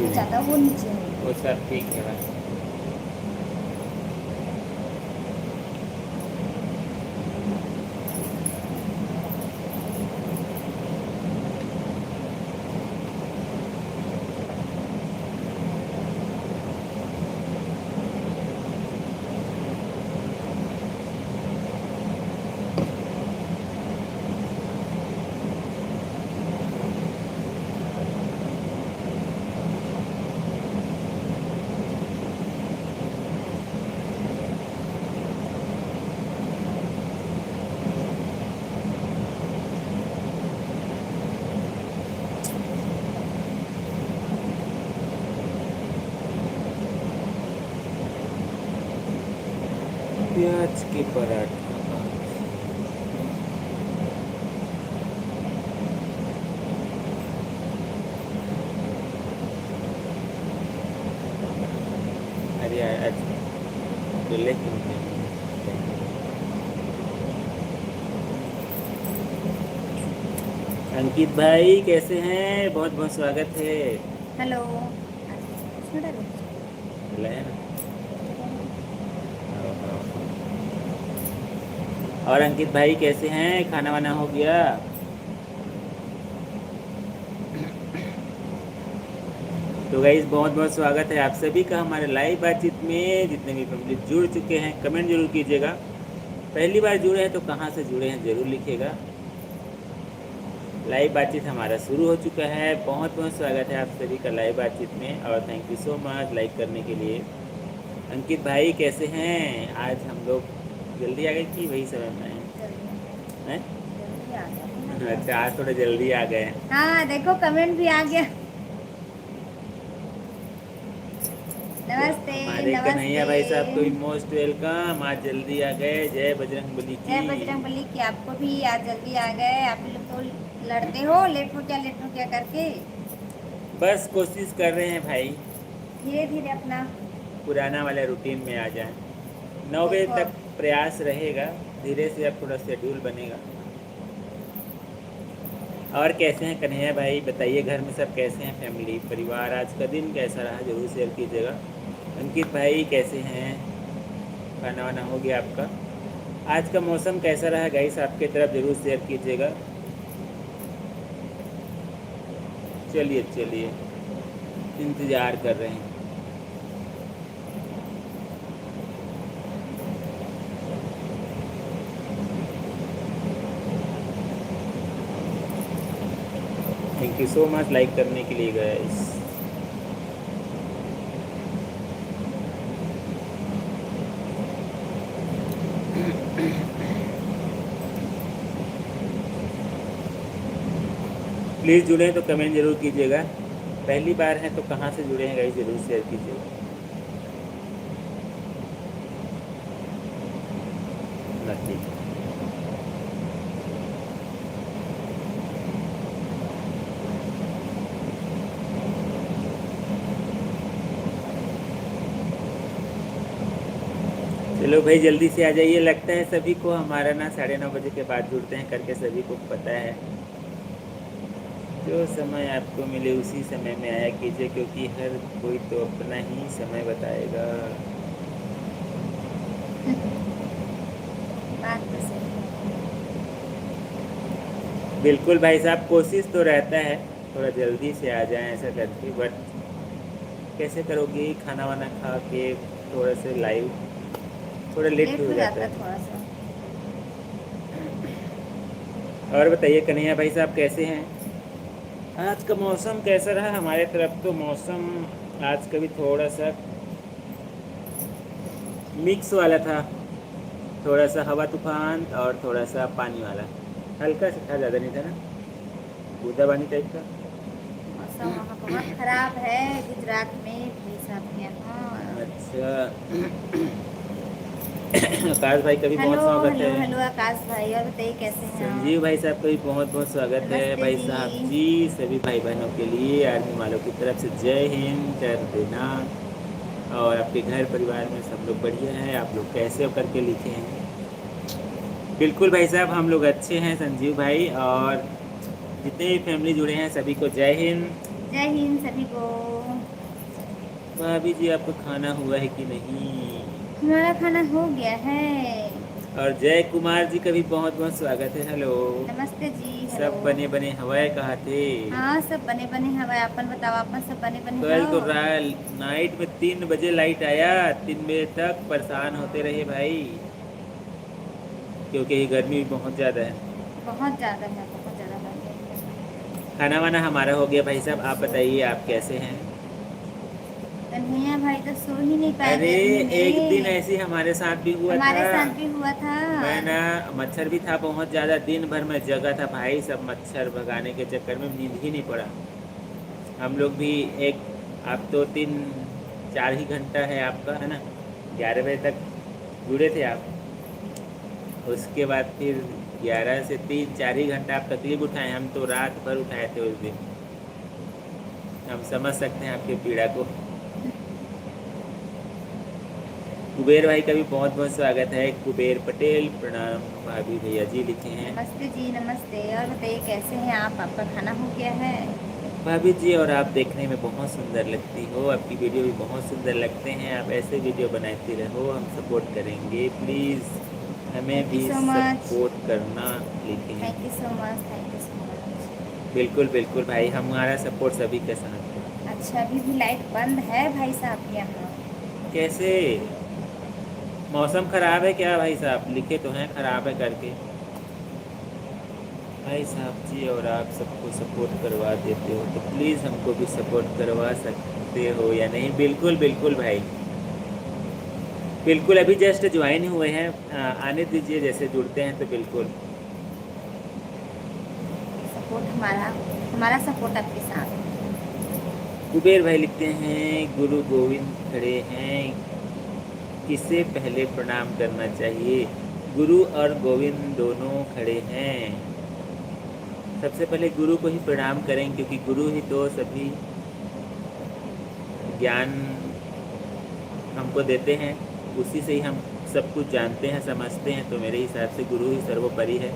नीचे जाता है, वो नीचे है। वो सब ठीक है भाई। प्याज के पराठा। अरे आज चले अंकित भाई कैसे हैं? बहुत बहुत स्वागत है। हेलो, इसमें डालो। ले ना। और अंकित भाई कैसे हैं? खाना वाना हो गया? तो गाइस बहुत बहुत स्वागत है आप सभी का हमारे लाइव बातचीत में। जितने भी फैमिली जुड़ चुके हैं कमेंट जरूर कीजिएगा। पहली बार जुड़े हैं तो कहाँ से जुड़े हैं जरूर लिखिएगा। लाइव बातचीत हमारा शुरू हो चुका है। बहुत बहुत स्वागत है आप सभी का लाइव बातचीत में और thank you so much like करने के लिए। अंकित भाई कैसे हैं? आज हम लोग जल्दी आ गए कि वही समय में आए हैं? जल्दी आ गया। अच्छा आज थोड़ा जल्दी आ गए हैं। हाँ देखो, कमेंट भी आ गया। तो नमस्ते। हमारे कन्हैया नमस्ते। भाई साहब को भी मोस्ट वेलकम। आज जल्दी आ गए। जय बजरंग बली जय की। बजरंगबली की। आपको भी आज जल्दी आ गए। आप लोग तो लड़ते हो, लेट हो क्या करके। बस कोशिश कर रहे हैं भाई धीरे धीरे अपना पुराना वाले रूटीन में आ जाएं। 9 बजे देखो। तक प्रयास रहेगा। धीरे से अब थोड़ा शेड्यूल बनेगा। और कैसे हैं कन्हैया भाई? बताइए घर में सब कैसे हैं? फैमिली परिवार आज का दिन कैसा रहा जरूर शेयर कीजिएगा। अंकित भाई कैसे हैं? खाना वाना हो गया आपका? आज का मौसम कैसा रहा गाइस आपके तरफ जरूर शेयर कीजिएगा। चलिए चलिए इंतज़ार कर रहे हैं। Thank you so much like करने के लिए गाइस। प्लीज़ जुड़े तो कमेंट जरूर कीजिएगा। पहली बार है तो कहाँ से जुड़े हैं गाइस जरूर शेयर कीजिएगा। ठीक है। चलो भाई जल्दी से आ जाइए। लगता है सभी को हमारा ना 9:30 बजे के बाद जुड़ते हैं करके सभी को पता है। जो समय आपको मिले उसी समय में आया कीजिए क्योंकि हर कोई तो अपना ही समय बताएगा। बात तो सही है। बिल्कुल भाई साहब कोशिश तो रहता है थोड़ा जल्दी से आ जाएं ऐसा करके बट कैसे करोगे? खाना वाना खा के थोड़ा से लाइव थोड़ा लेट लेट हो हो जाता जाता है। थोड़ा सा। और बताइए कन्हैया भाई साहब कैसे हैं? आज का मौसम कैसा रहा? हमारे तरफ तो मौसम आज का भी थोड़ा सा मिक्स वाला था। थोड़ा सा हवा तूफान और थोड़ा सा पानी वाला। हल्का सा था ज़्यादा नहीं था ना। बूंदा पानी टाइप का। मौसम वहाँ बहुत खराब है गुजरात में, भाई साहब के यहाँ। अच्छा। आकाश भाई का भी हेलो बहुत स्वागत हेलो है। हेलो आकाश भाई, और बताइए कैसे हैं संजीव आप। भाई साहब का भी बहुत बहुत स्वागत है। नमस्ते भाई जी। साहब जी सभी भाई बहनों के लिए आर्मी वालों की तरफ से जय हिंद कर देना। और आपके घर परिवार में सब लोग बढ़िया हैं? आप लोग कैसे हो करके लिखे हैं। बिल्कुल भाई साहब हम लोग अच्छे हैं संजीव भाई। और जितने भी फैमिली जुड़े हैं सभी को जय हिंद। जय हिंद सभी को। भाभी जी आपका खाना हुआ है कि नहीं? हमारा खाना हो गया है। और जय कुमार जी का भी बहुत बहुत स्वागत है। हेलो। नमस्ते जी, हेलो। सब बने बने हवाएं कहाँ थे? हाँ, सब बने बने हवा। अपन बताओ, अपन सब बने बने कल हो। तो नाइट में 3 बजे लाइट आया, 3 बजे तक परेशान होते रहे भाई, क्योंकि गर्मी भी बहुत ज़्यादा है। बहुत ज़्यादा है, बहुत ज़्यादा है। खाना वाना हमारा हो गया भाई साहब, आप बताइए आप कैसे हैं? कन्हैया भाई तो सो ही नहीं पाए अरे गर्मी एक दिन में। ऐसे ही हमारे साथ भी हुआ था। हमारे साथ भी हुआ था। मैं ना, मच्छर भी था बहुत ज़्यादा, दिन भर में जगा था भाई, सब मच्छर भगाने के चक्कर में नींद ही नहीं पड़ा। हम लोग भी एक, आप तो 3-4 ही घंटा है आपका, है ना, 11 बजे तक जुड़े थे आप। उसके बाद फिर 11 से 3-4 ही घंटा आप तकलीफ उठाए, हम तो रात भर उठाए थे उस दिन। हम समझ सकते हैं आपकी पीड़ा को। कुबेर भाई का भी बहुत बहुत स्वागत है। कुबेर पटेल, प्रणाम भाभी भैया जी लिखे हैं। नमस्ते जी, नमस्ते। और बताइए कैसे हैं आप? आपका खाना हो गया है? भाभी जी और आप देखने में बहुत सुंदर लगती हो, आपकी वीडियो भी बहुत सुंदर लगते हैं, आप ऐसे वीडियो बनाती रहो, हम सपोर्ट करेंगे प्लीज़, हमें थैंक यू भी सो मच। सपोर्ट करना लिखे हैं। Thank you so much, thank you so much. बिल्कुल बिल्कुल भाई, हमारा सपोर्ट सभी के साथ है। अच्छा, अभी भी लाइट बंद है भाई साहब के यहाँ? कैसे? मौसम खराब है क्या भाई साहब? लिखे तो हैं खराब है करके। भाई साहब जी और आप सबको सपोर्ट करवा देते हो तो प्लीज़ हमको भी सपोर्ट करवा सकते हो या नहीं? बिल्कुल बिल्कुल भाई, बिल्कुल। अभी जस्ट ज्वाइन हुए हैं, आने दीजिए, जैसे जुड़ते हैं तो बिल्कुल। सपोर्ट हमारा हमारा सपोर्ट आपके साथ। कुबेर भाई लिखते हैं गुरु गोविंद खड़े हैं, किसे पहले प्रणाम करना चाहिए? गुरु और गोविंद दोनों खड़े हैं, सबसे पहले गुरु को ही प्रणाम करें, क्योंकि गुरु ही तो सभी ज्ञान हमको देते हैं, उसी से ही हम सब कुछ जानते हैं समझते हैं। तो मेरे हिसाब से गुरु ही सर्वोपरि है।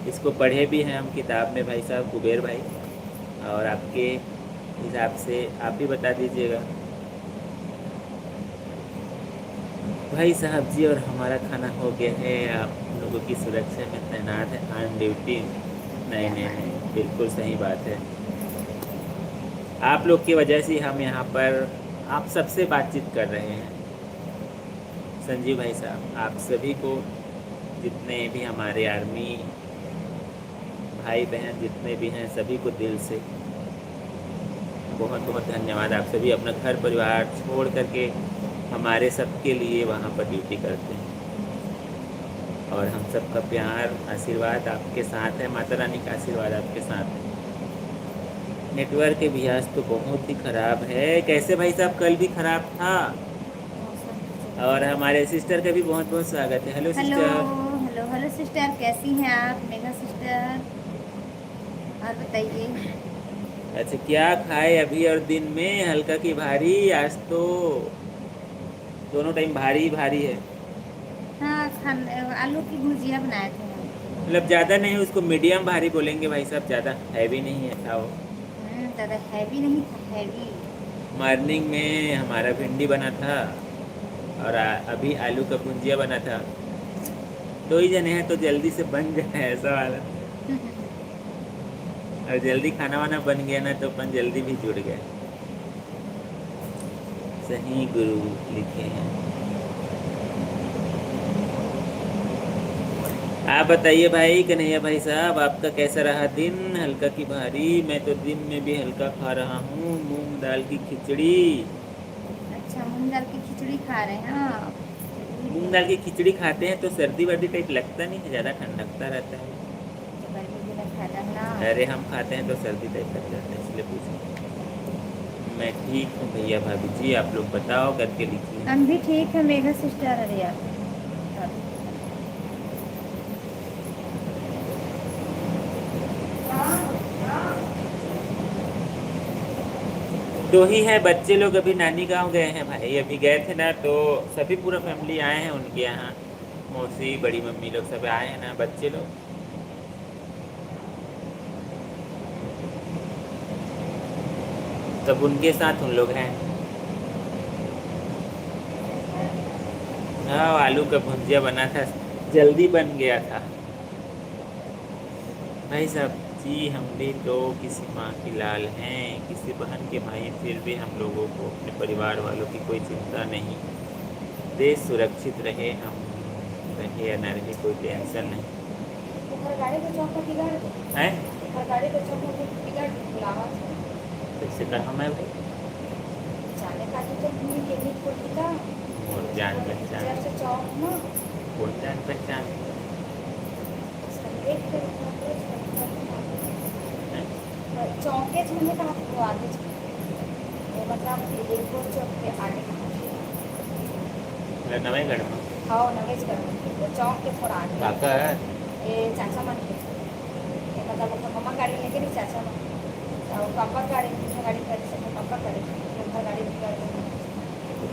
इसको पढ़े भी हैं हम किताब में भाई साहब, कुबेर भाई। और आपके हिसाब से आप भी बता दीजिएगा भाई साहब जी। और हमारा खाना हो गया है, आप लोगों की सुरक्षा में तैनात है, ऑन ड्यूटी। नहीं नहीं नहीं, बिल्कुल सही बात है। आप लोग की वजह से हम यहाँ पर आप सबसे बातचीत कर रहे हैं। संजीव भाई साहब, आप सभी को, जितने भी हमारे आर्मी भाई बहन जितने भी हैं, सभी को दिल से बहुत बहुत धन्यवाद। आप सभी अपना घर परिवार छोड़ करके हमारे सबके लिए वहाँ पर ड्यूटी करते हैं, और हम सबका प्यार आशीर्वाद आपके साथ है, माता रानी का आशीर्वाद आपके साथ है। नेटवर्क के भी आज तो बहुत ही ख़राब है। कैसे भाई साहब? कल भी ख़राब था। और हमारे सिस्टर का भी बहुत बहुत स्वागत है। Hello hello sister. Hello hello sister, कैसी हैं आप? मेघा सिस्टर, और बताइए। अच्छा, क्या खाए अभी और दिन में? हल्का की भारी? आज तो दोनों टाइम भारी ही भारी है। हाँ, आलू की भुजिया बनाए थे हम। मतलब ज़्यादा नहीं, उसको मीडियम भारी बोलेंगे भाई साहब, ज़्यादा हैवी नहीं है था वो। ज़्यादा हैवी नहीं था, हैवी। मॉर्निंग में हमारा भिंडी बना था, और अभी आलू का भुजिया बना था। 2 ही जने हैं तो जल्दी से बन जाए ऐसा वाला। और जल्दी खाना वाना बन गया ना तो अपन जल्दी भी जुड़ गए। सही गुरु लिखे हैं। आप बताइए भाई कन्हैया भाई साहब, आपका कैसा रहा दिन? हल्का की भारी? मैं तो दिन में भी हल्का खा रहा हूँ, मूंग दाल की खिचड़ी। अच्छा, मूंग दाल की खिचड़ी खा रहे हैं आप? मूंग दाल की खिचड़ी खाते हैं तो सर्दी वर्दी टाइप लगता नहीं है, ज़्यादा ठंडकता रहता है। गर्मी भी नहीं खाता है ना। अरे हम खाते हैं तो सर्दी टाइप लग जाता है, इसलिए पूछा। मैं ठीक हूँ भैया भाभी जी, आप लोग बताओ करके लिखिए। हम भी ठीक है मेघा सिस्टर। अरे यार, दो ही है बच्चे लोग, अभी नानी गांव गए हैं भाई, अभी गए थे ना तो सभी पूरा फैमिली आए हैं उनके यहाँ, मौसी बड़ी मम्मी लोग सब आए हैं ना, बच्चे लोग। तब उनके साथ उन लोग हैं। हाँ, आलू का भुंजिया बना था, जल्दी बन गया था भाई साहब। जी, हम भी तो किसी माँ की लाल हैं, किसी बहन के भाई हैं, फिर भी हम लोगों को अपने परिवार वालों की कोई चिंता नहीं। देश सुरक्षित रहे, हम रहे या न रहे, कोई टेंशन नहीं ऊपर गाड़ी को चौक पर बिगाड़ दो, है। ऊपर गाड़ी को चौक पर बिगाड़ दो, बुलावा से। कैसे कहा मैं भाई? जाने का तो भूमि के नीच को दिखा, और जान पहचान, जब से चौक ना कौन जान पहचान संदेश के है? चौके में कहा तो आगे वो मतलब एयरपोर्ट चौक के आगे मतलब नवेगढ़ में हाँ नवेज कर वो चौक के थोड़ा आगे काका ये चाचा मन के ये मतलब वो मम्मा गाड़ी लेके नहीं चाचा मन और पापा गाड़ी कर सकते पापा गाड़ी घर गाड़ी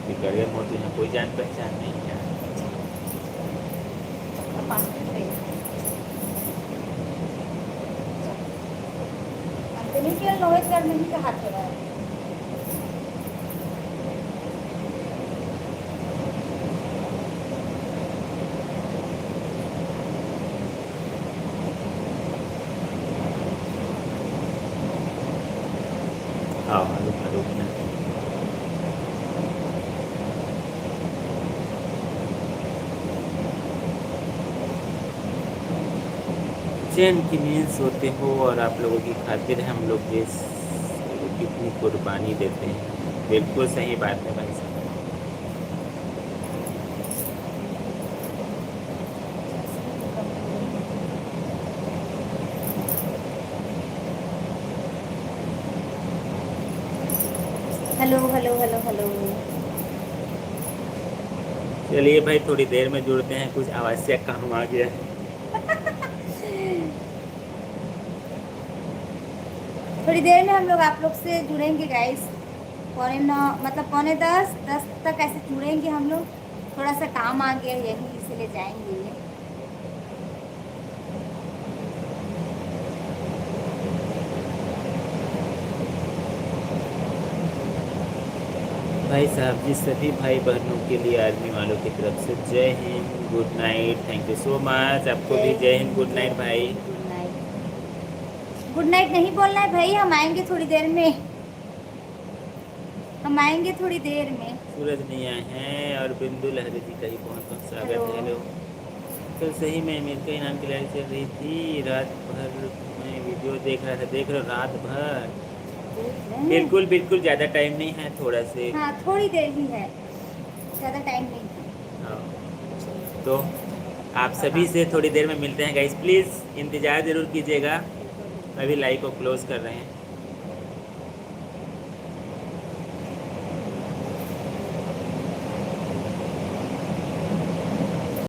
बिगड़ गए मोती में, कोई जान पहचान नहीं है। पास में नहीं किया नवेज कर नहीं का हाथ लगा हाँ हाँ, रुकना रुकना। चैन की नींद सोते हो और आप लोगों की खातिर हम लोग देश कितनी कुर्बानी देते हैं। बिल्कुल सही बात है भाई साहब। हेलो हेलो हेलो हेलो चलिए भाई, थोड़ी देर में जुड़ते हैं, कुछ आवश्यक काम आ गया है। थोड़ी देर में हम लोग आप लोग से जुड़ेंगे गाइस, 9:45 मतलब 9:45 तक ऐसे जुड़ेंगे हम लोग। थोड़ा सा काम आ गया यही इसीलिए जाएंगे ये। भाई साहब जी, सभी भाई बहनों के लिए आर्मी वालों की तरफ से जय Hind, good night, thank you so much. आपको भी जय हिंद, गुड नाइट भाई। गुड नाइट, गुड नाइट नहीं बोलना है भाई, हम आएंगे थोड़ी देर में, हम आएंगे थोड़ी देर में। सूरज नहीं आए हैं और बिंदु लहरी जी का ही बहुत बहुत स्वागत हेलो। है। हेलो। कल सही में अमेरिका इनाम की लड़ाई चल रही थी, रात भर मैं वीडियो देख रहा था। देख रहे हो रात भर? बिल्कुल बिल्कुल, ज़्यादा टाइम नहीं है, थोड़ा से। हाँ थोड़ी देर ही है, ज़्यादा टाइम नहीं है। हाँ, तो आप सभी से थोड़ी देर में मिलते हैं गाइस, प्लीज़ इंतज़ार ज़रूर कीजिएगा। अभी लाइव को क्लोज़ कर रहे हैं।